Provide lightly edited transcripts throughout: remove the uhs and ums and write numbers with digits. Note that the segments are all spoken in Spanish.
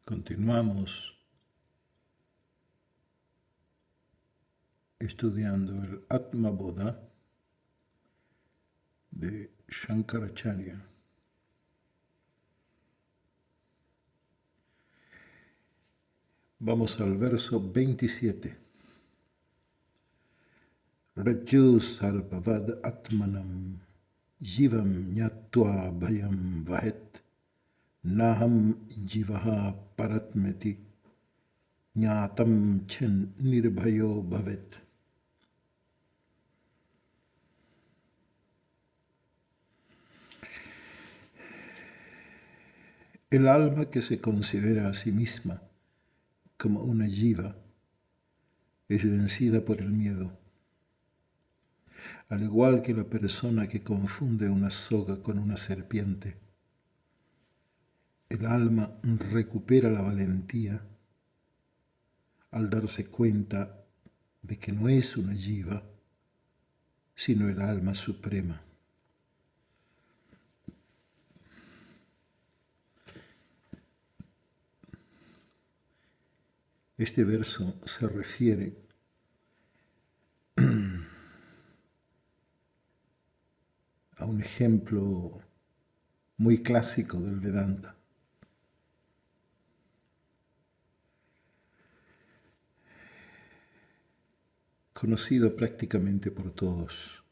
Continuamos estudiando el Atma Bodha de Shankaracharya. Vamos al verso 27. Rajyu sarvavad atmanam jivam nyatva bhayam vahet naham jivaha paratmeti ñatam chen nirbhayo bhavet. El alma que se considera a sí misma como una jiva es vencida por el miedo. Al igual que la persona que confunde una soga con una serpiente, el alma recupera la valentía al darse cuenta de que no es una jiva, sino el alma suprema. Este verso se refiere a un ejemplo muy clásico del Vedanta. Conocido prácticamente por todos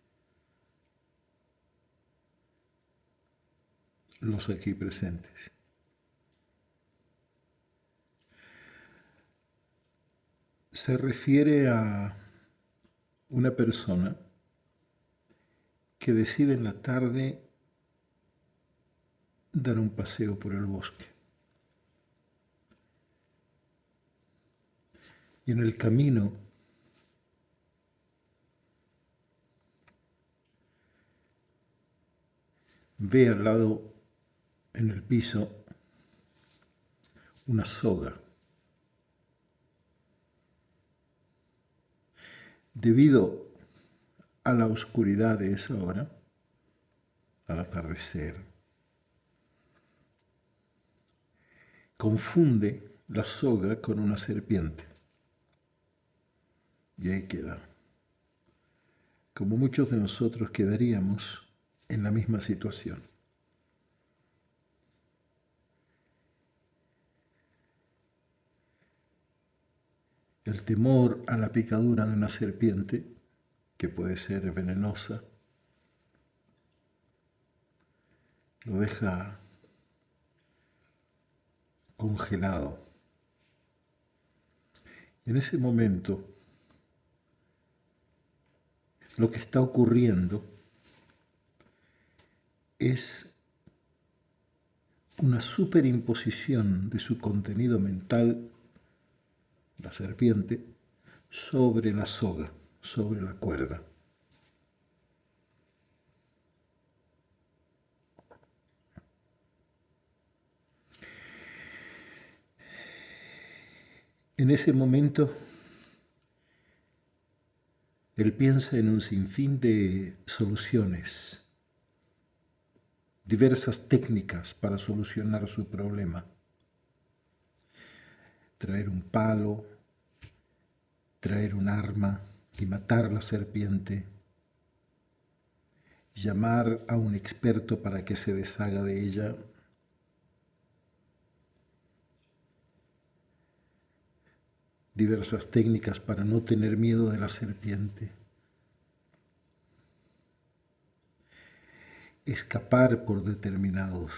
los aquí presentes. Se refiere a una persona que decide en la tarde dar un paseo por el bosque. Y en el camino ve al lado, en el piso, una soga. Debido a la oscuridad de esa hora, al atardecer, confunde la soga con una serpiente. Y ahí queda. Como muchos de nosotros quedaríamos en la misma situación. El temor a la picadura de una serpiente, que puede ser venenosa, lo deja congelado. Y en ese momento, lo que está ocurriendo es una superimposición de su contenido mental, la serpiente, sobre la soga, sobre la cuerda. En ese momento, él piensa en un sinfín de soluciones, diversas técnicas para solucionar su problema. Traer un palo, traer un arma y matar a la serpiente, llamar a un experto para que se deshaga de ella, diversas técnicas para no tener miedo de la serpiente, escapar por determinados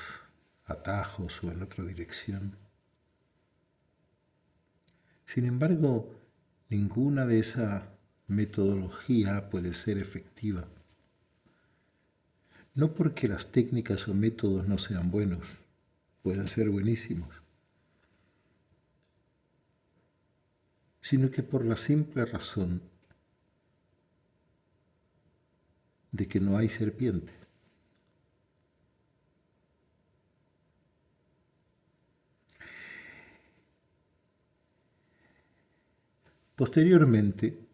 atajos o en otra dirección. Sin embargo, ninguna de esa metodología puede ser efectiva. No porque las técnicas o métodos no sean buenos, pueden ser buenísimos, sino que por la simple razón de que no hay serpiente. Posteriormente,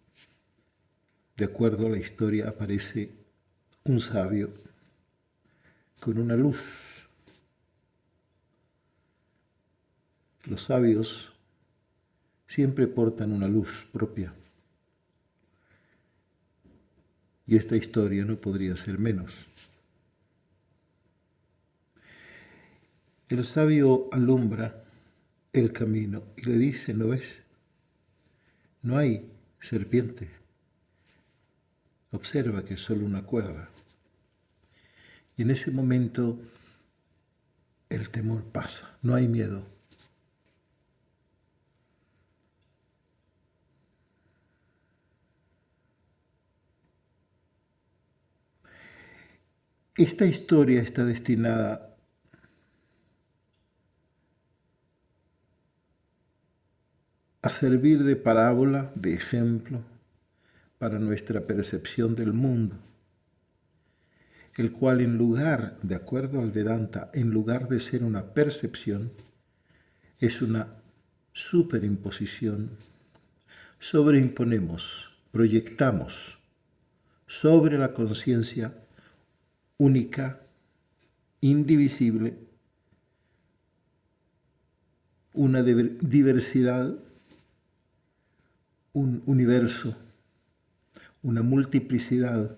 de acuerdo a la historia, aparece un sabio con una luz Los sabios siempre portan una luz propia. Y esta historia no podría ser menos. El sabio alumbra el camino y le dice, ¿no ves? No hay serpiente. Observa que es solo una cuerda. Y en ese momento el temor pasa, no hay miedo. Esta historia está destinada a servir de parábola, de ejemplo, para nuestra percepción del mundo, el cual en lugar, de acuerdo al Vedanta, en lugar de ser una percepción, es una superimposición. Sobreimponemos, proyectamos sobre la conciencia única, indivisible, una diversidad, un universo, una multiplicidad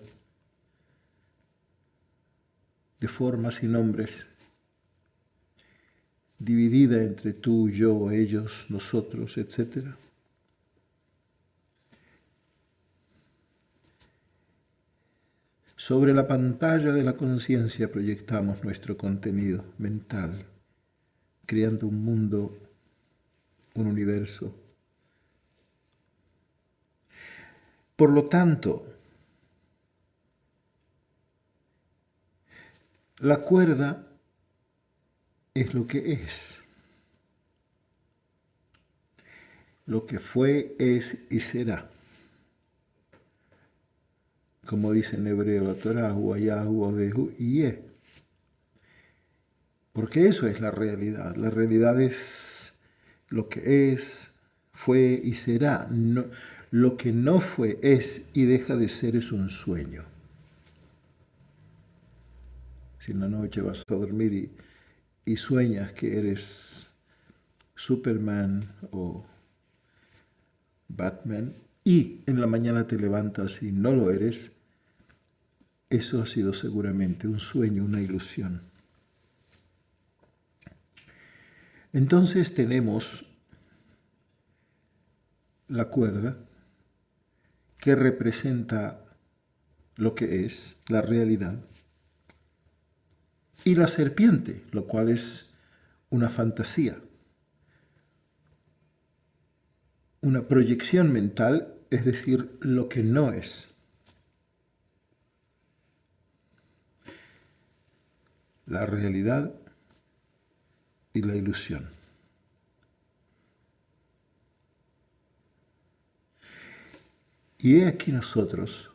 de formas y nombres, dividida entre tú, yo, ellos, nosotros, etc. Sobre la pantalla de la conciencia proyectamos nuestro contenido mental, creando un mundo, un universo. Por lo tanto, la cuerda es lo que es. Lo que fue, es y será. Como dice en hebreo la Torá, Huayahu, Abehu y Ye. Porque eso es la realidad. La realidad es lo que es, fue y será. No, lo que no fue, es y deja de ser es un sueño. Si en la noche vas a dormir y sueñas que eres Superman o Batman y en la mañana te levantas y no lo eres, eso ha sido seguramente un sueño, una ilusión. Entonces tenemos la cuerda que representa lo que es la realidad y la serpiente, lo cual es una fantasía, una proyección mental, es decir, lo que no es. La realidad y la ilusión. Y he aquí nosotros,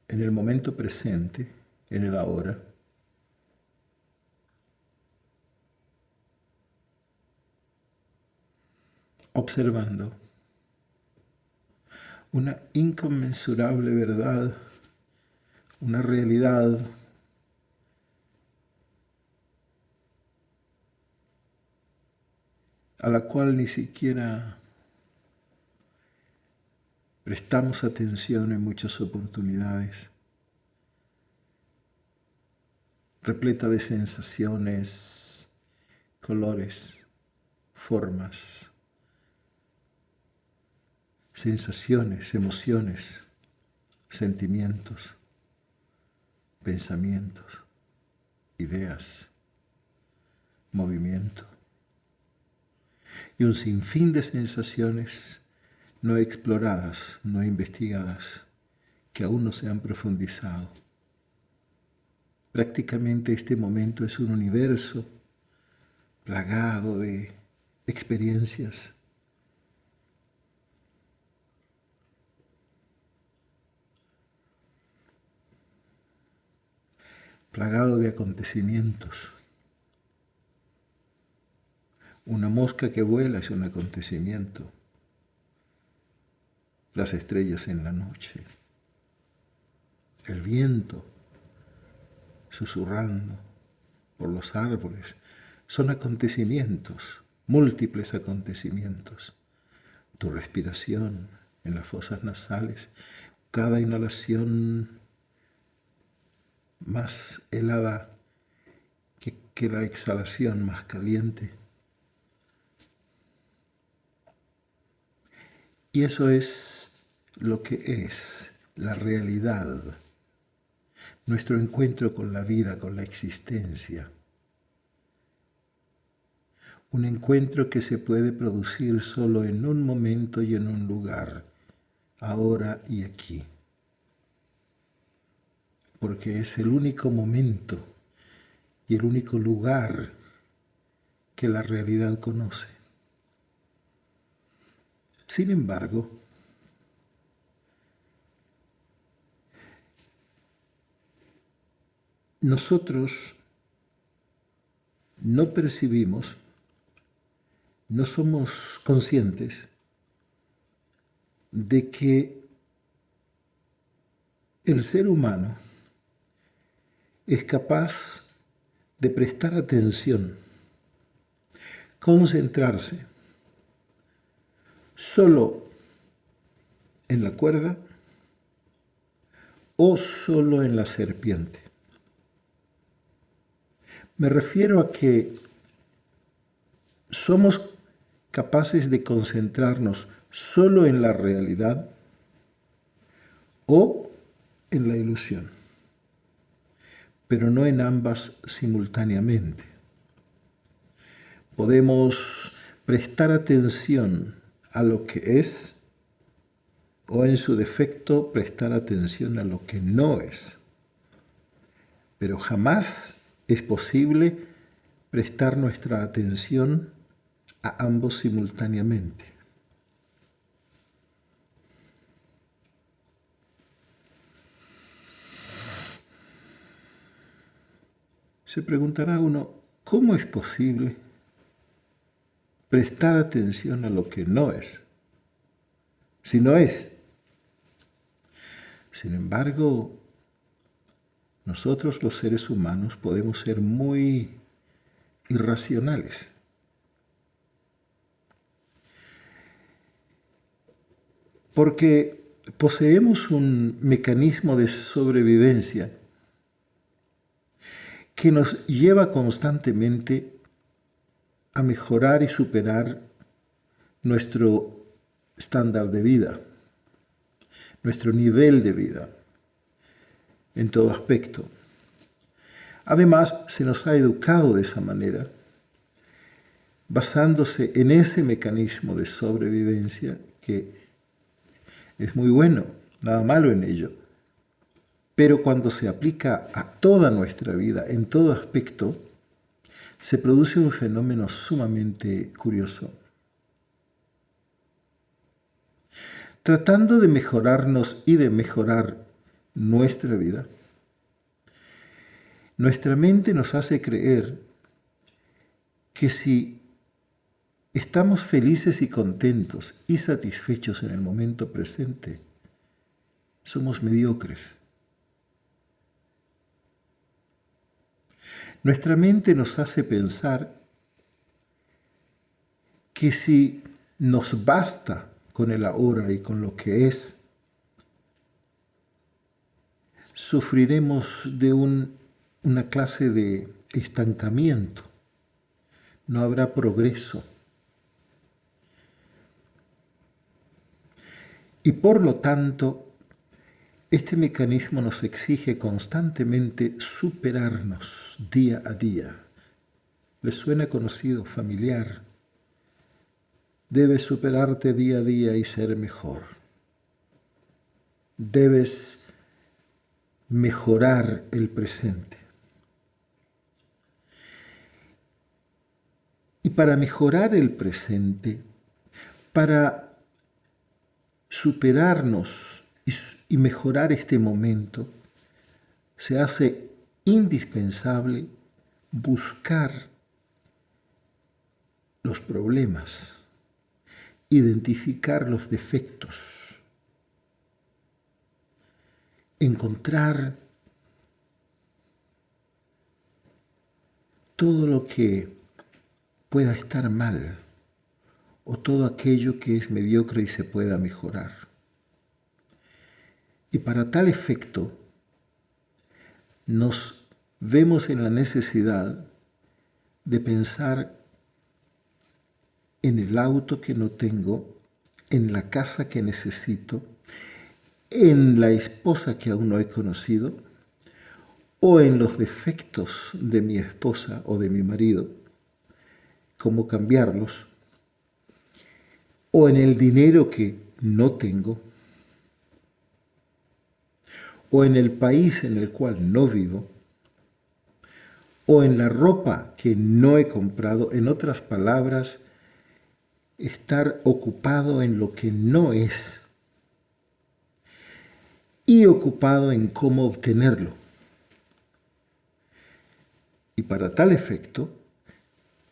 en el momento presente, en el ahora, observando una inconmensurable verdad, una realidad a la cual ni siquiera prestamos atención en muchas oportunidades, repleta de sensaciones, colores, formas, sensaciones, emociones, sentimientos, pensamientos, ideas, movimiento. Y un sinfín de sensaciones no exploradas, no investigadas, que aún no se han profundizado. Prácticamente este momento es un universo plagado de experiencias. Plagado de acontecimientos. Una mosca que vuela es un acontecimiento. Las estrellas en la noche. El viento susurrando por los árboles son acontecimientos, múltiples acontecimientos. Tu respiración en las fosas nasales, cada inhalación más helada que la exhalación más caliente. Y eso es lo que es la realidad, nuestro encuentro con la vida, con la existencia. Un encuentro que se puede producir solo en un momento y en un lugar, ahora y aquí. Porque es el único momento y el único lugar que la realidad conoce. Sin embargo, nosotros no percibimos, no somos conscientes de que el ser humano es capaz de prestar atención, concentrarse solo en la cuerda o solo en la serpiente. Me refiero a que somos capaces de concentrarnos solo en la realidad o en la ilusión, pero no en ambas simultáneamente. Podemos prestar atención a lo que es o en su defecto prestar atención a lo que no es. Pero jamás es posible prestar nuestra atención a ambos simultáneamente. Se preguntará uno, ¿cómo es posible prestar atención a lo que no es? Si no es. Sin embargo, nosotros los seres humanos podemos ser muy irracionales. Porque poseemos un mecanismo de sobrevivencia que nos lleva constantemente a mejorar y superar nuestro estándar de vida, nuestro nivel de vida, en todo aspecto. Además, se nos ha educado de esa manera, basándose en ese mecanismo de sobrevivencia que es muy bueno, nada malo en ello. Pero cuando se aplica a toda nuestra vida, en todo aspecto, se produce un fenómeno sumamente curioso. Tratando de mejorarnos y de mejorar nuestra vida, nuestra mente nos hace creer que si estamos felices y contentos y satisfechos en el momento presente, somos mediocres. Nuestra mente nos hace pensar que si nos basta con el ahora y con lo que es, sufriremos de una clase de estancamiento. No habrá progreso. Y por lo tanto, este mecanismo nos exige constantemente superarnos día a día. ¿Les suena conocido, familiar? Debes superarte día a día y ser mejor. Debes mejorar el presente. Y para mejorar el presente, para superarnos y mejorar este momento, se hace indispensable buscar los problemas, identificar los defectos, encontrar todo lo que pueda estar mal o todo aquello que es mediocre y se pueda mejorar. Y para tal efecto, nos vemos en la necesidad de pensar en el auto que no tengo, en la casa que necesito, en la esposa que aún no he conocido, o en los defectos de mi esposa o de mi marido, cómo cambiarlos, o en el dinero que no tengo, o en el país en el cual no vivo, o en la ropa que no he comprado. En otras palabras, estar ocupado en lo que no es y ocupado en cómo obtenerlo. Y para tal efecto,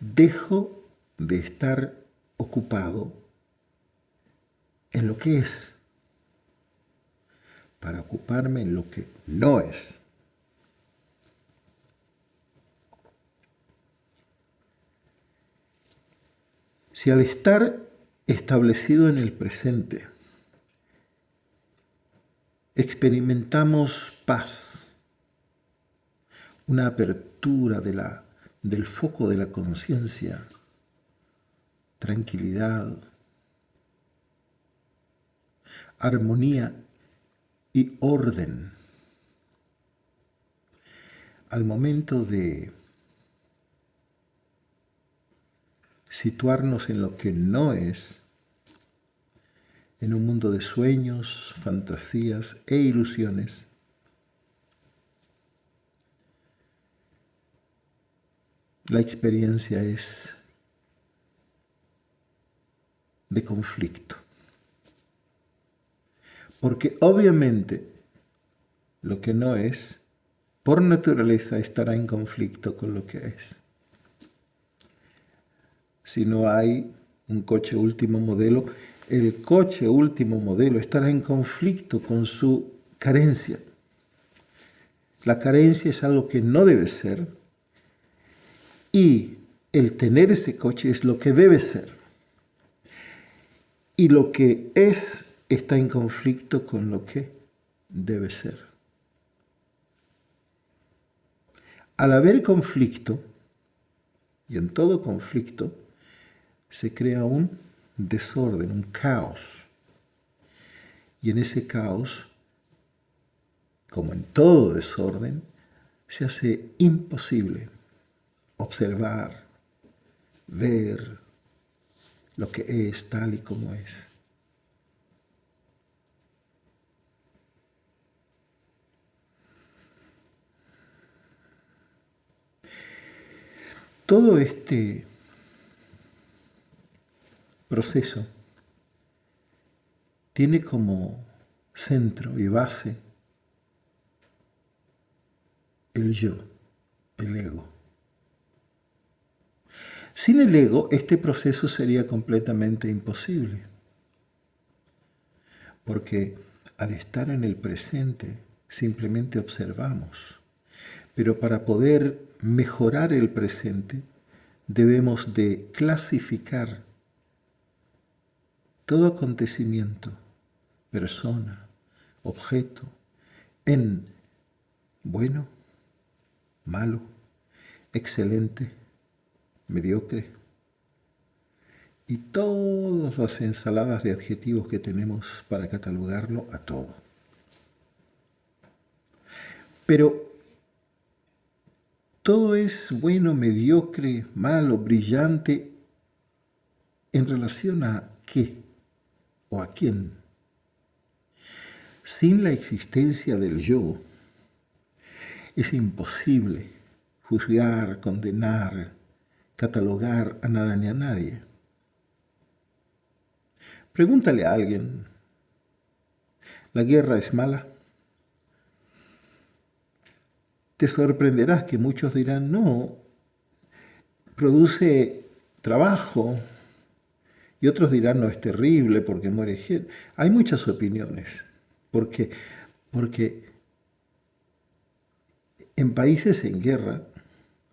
dejo de estar ocupado en lo que es, para ocuparme en lo que no es. Si al estar establecido en el presente, experimentamos paz, una apertura del foco de la conciencia, tranquilidad, armonía y orden, al momento de situarnos en lo que no es, en un mundo de sueños, fantasías e ilusiones, la experiencia es de conflicto. Porque obviamente lo que no es, por naturaleza, estará en conflicto con lo que es. Si no hay un coche último modelo, el coche último modelo estará en conflicto con su carencia. La carencia es algo que no debe ser y el tener ese coche es lo que debe ser. Y lo que es está en conflicto con lo que debe ser. Al haber conflicto, y en todo conflicto, se crea un desorden, un caos. Y en ese caos, como en todo desorden, se hace imposible observar, ver lo que es tal y como es. Todo este proceso tiene como centro y base el yo, el ego. Sin el ego, este proceso sería completamente imposible, porque al estar en el presente simplemente observamos. Pero para poder mejorar el presente, debemos de clasificar todo acontecimiento, persona, objeto, en bueno, malo, excelente, mediocre, y todas las ensaladas de adjetivos que tenemos para catalogarlo a todo. Pero todo es bueno, mediocre, malo, brillante, ¿en relación a qué o a quién? Sin la existencia del yo, es imposible juzgar, condenar, catalogar a nada ni a nadie. Pregúntale a alguien, ¿la guerra es mala? Te sorprenderás que muchos dirán, no, produce trabajo, y otros dirán, no, es terrible porque muere gente. Hay muchas opiniones, porque en países en guerra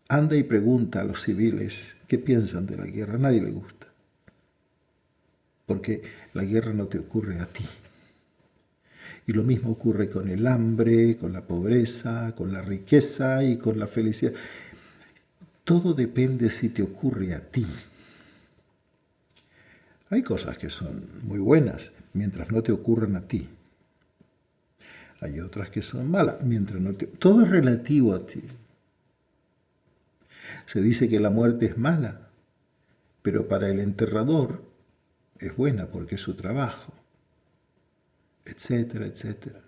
Anda y pregunta a los civiles qué piensan de la guerra. A nadie le gusta. Porque la guerra no te ocurre a ti. Y lo mismo ocurre con el hambre, con la pobreza, con la riqueza y con la felicidad. Todo depende si te ocurre a ti. Hay cosas que son muy buenas mientras no te ocurran a ti. Hay otras que son malas mientras no te... Todo es relativo a ti. Se dice que la muerte es mala, pero para el enterrador es buena porque es su trabajo, etcétera, etcétera.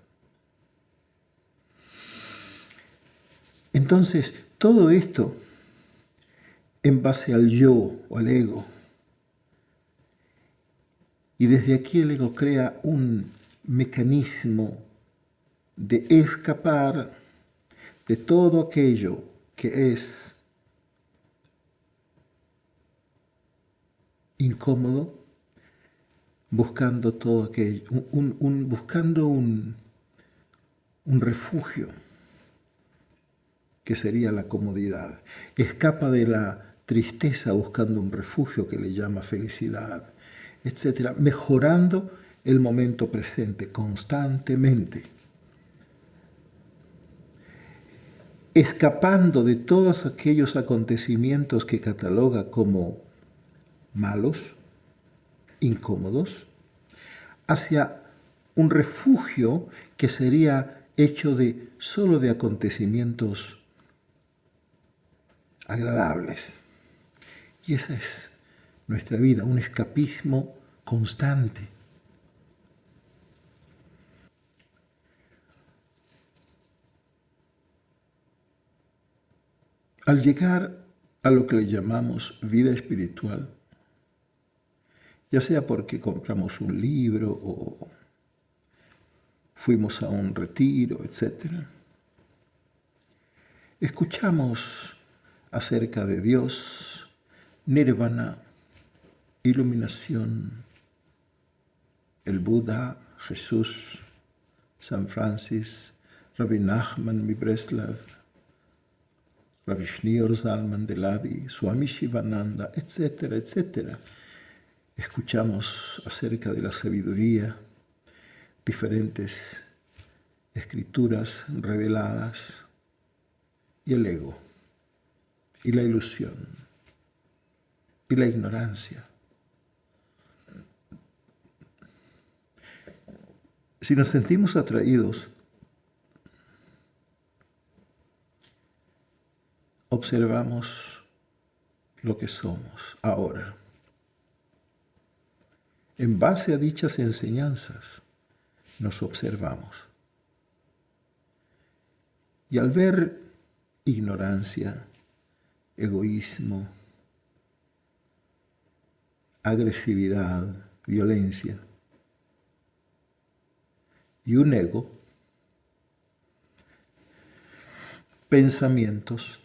Entonces, todo esto en base al yo o al ego. Y desde aquí el ego crea un mecanismo de escapar de todo aquello que es incómodo, buscando todo aquello, buscando un refugio que sería la comodidad. Escapa de la tristeza buscando un refugio que le llama felicidad, etcétera, mejorando el momento presente constantemente, escapando de todos aquellos acontecimientos que cataloga como malos, incómodos, hacia un refugio que sería hecho solo de acontecimientos agradables. Y esa es nuestra vida, un escapismo constante. Al llegar a lo que le llamamos vida espiritual, ya sea porque compramos un libro o fuimos a un retiro, etc., escuchamos acerca de Dios, Nirvana, iluminación, el Buda, Jesús, San Francis, Rabbi Nachman mi Breslav, Rabbi Shneur Zalman de Ladi, Swami Shivananda, etcétera, etcétera. Escuchamos acerca de la sabiduría, diferentes escrituras reveladas, y el ego, y la ilusión, y la ignorancia. Si nos sentimos atraídos, observamos lo que somos ahora. En base a dichas enseñanzas, nos observamos. Y al ver ignorancia, egoísmo, agresividad, violencia y un ego, pensamientos,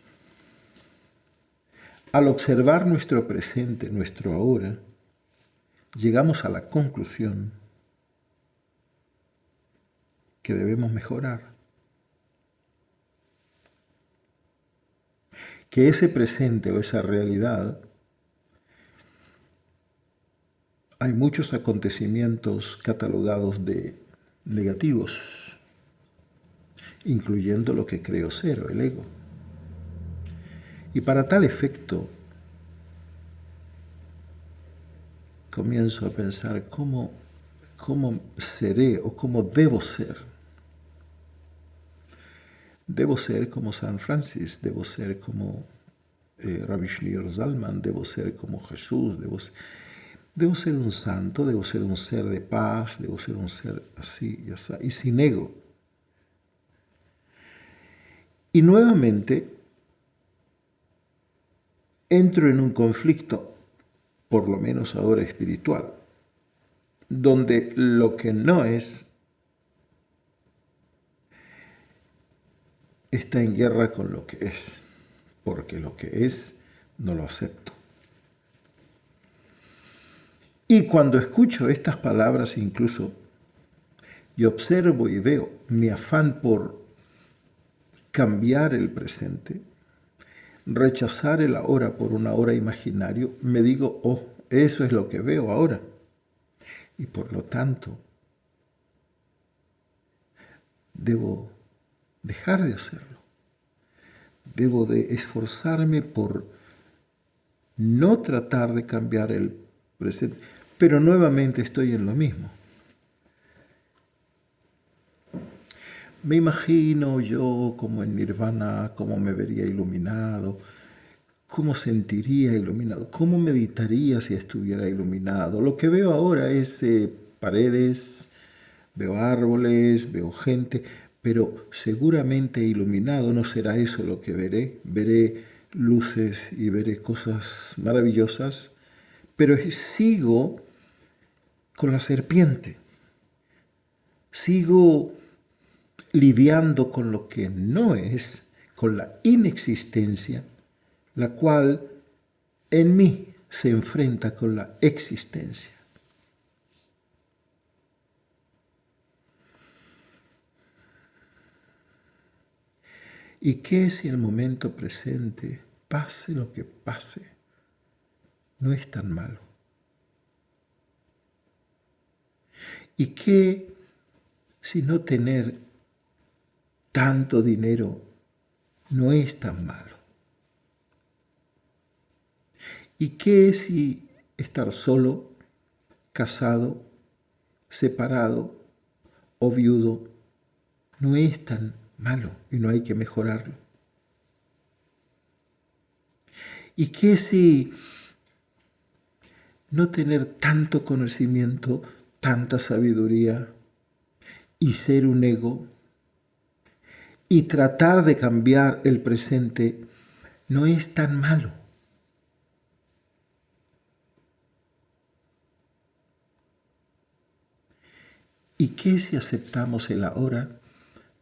al observar nuestro presente, nuestro ahora, llegamos a la conclusión que debemos mejorar. Que ese presente o esa realidad, hay muchos acontecimientos catalogados de negativos, incluyendo lo que creo ser o el ego. Y para tal efecto, comienzo a pensar cómo seré o cómo debo ser. Debo ser como San Francis, debo ser como Rabbi Shneur Zalman, debo ser como Jesús, debo ser un santo, debo ser un ser de paz, debo ser un ser así y sin ego. Y nuevamente entro en un conflicto, por lo menos ahora espiritual, donde lo que no es está en guerra con lo que es, porque lo que es no lo acepto. Y cuando escucho estas palabras incluso, y observo y veo mi afán por cambiar el presente, rechazar el ahora por un ahora imaginario, me digo, oh, eso es lo que veo ahora. Y por lo tanto, debo dejar de hacerlo. Debo de esforzarme por no tratar de cambiar el presente. Pero nuevamente estoy en lo mismo. Me imagino yo como en Nirvana, cómo me vería iluminado, cómo sentiría iluminado, cómo meditaría si estuviera iluminado. Lo que veo ahora es paredes, veo árboles, veo gente, pero seguramente iluminado no será eso lo que veré. Veré luces y veré cosas maravillosas, pero sigo con la serpiente. Sigo lidiando con lo que no es, con la inexistencia, la cual en mí se enfrenta con la existencia. ¿Y qué si el momento presente, pase lo que pase, no es tan malo? ¿Y qué si no tener tanto dinero no es tan malo? ¿Y qué si estar solo, casado, separado o viudo no es tan malo y no hay que mejorarlo? ¿Y qué si no tener tanto conocimiento, tanta sabiduría y ser un ego y tratar de cambiar el presente no es tan malo? ¿Y qué si aceptamos el ahora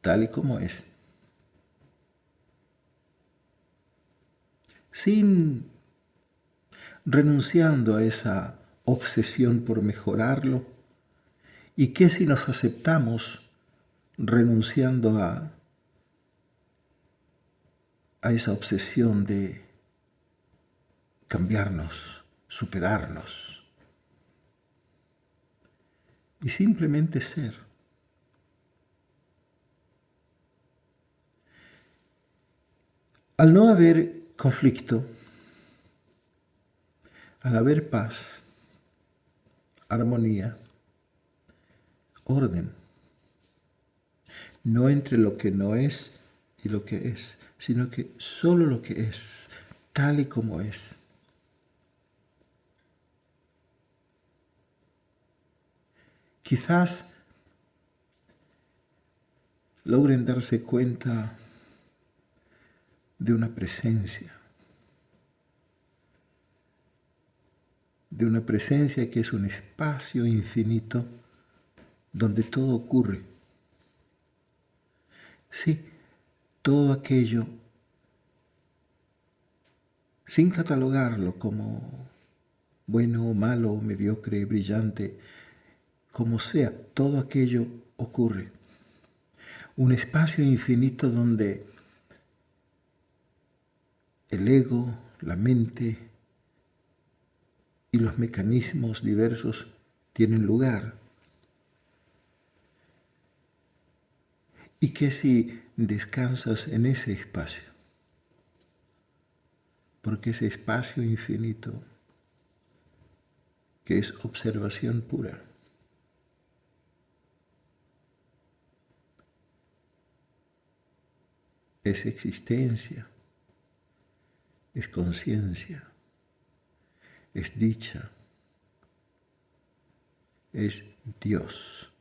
tal y como es? Sin renunciando a esa obsesión por mejorarlo. ¿Y qué si nos aceptamos renunciando a esa obsesión de cambiarnos, superarnos y simplemente ser? Al no haber conflicto, al haber paz, armonía, orden, no entre lo que no es y lo que es, sino que solo lo que es, tal y como es. Quizás logren darse cuenta de una presencia que es un espacio infinito donde todo ocurre. Sí, todo aquello, sin catalogarlo como bueno, malo, mediocre, brillante, como sea, todo aquello ocurre. Un espacio infinito donde el ego, la mente y los mecanismos diversos tienen lugar. ¿Y qué si descansas en ese espacio? Porque ese espacio infinito, que es observación pura, es existencia, es conciencia, es dicha, es Dios.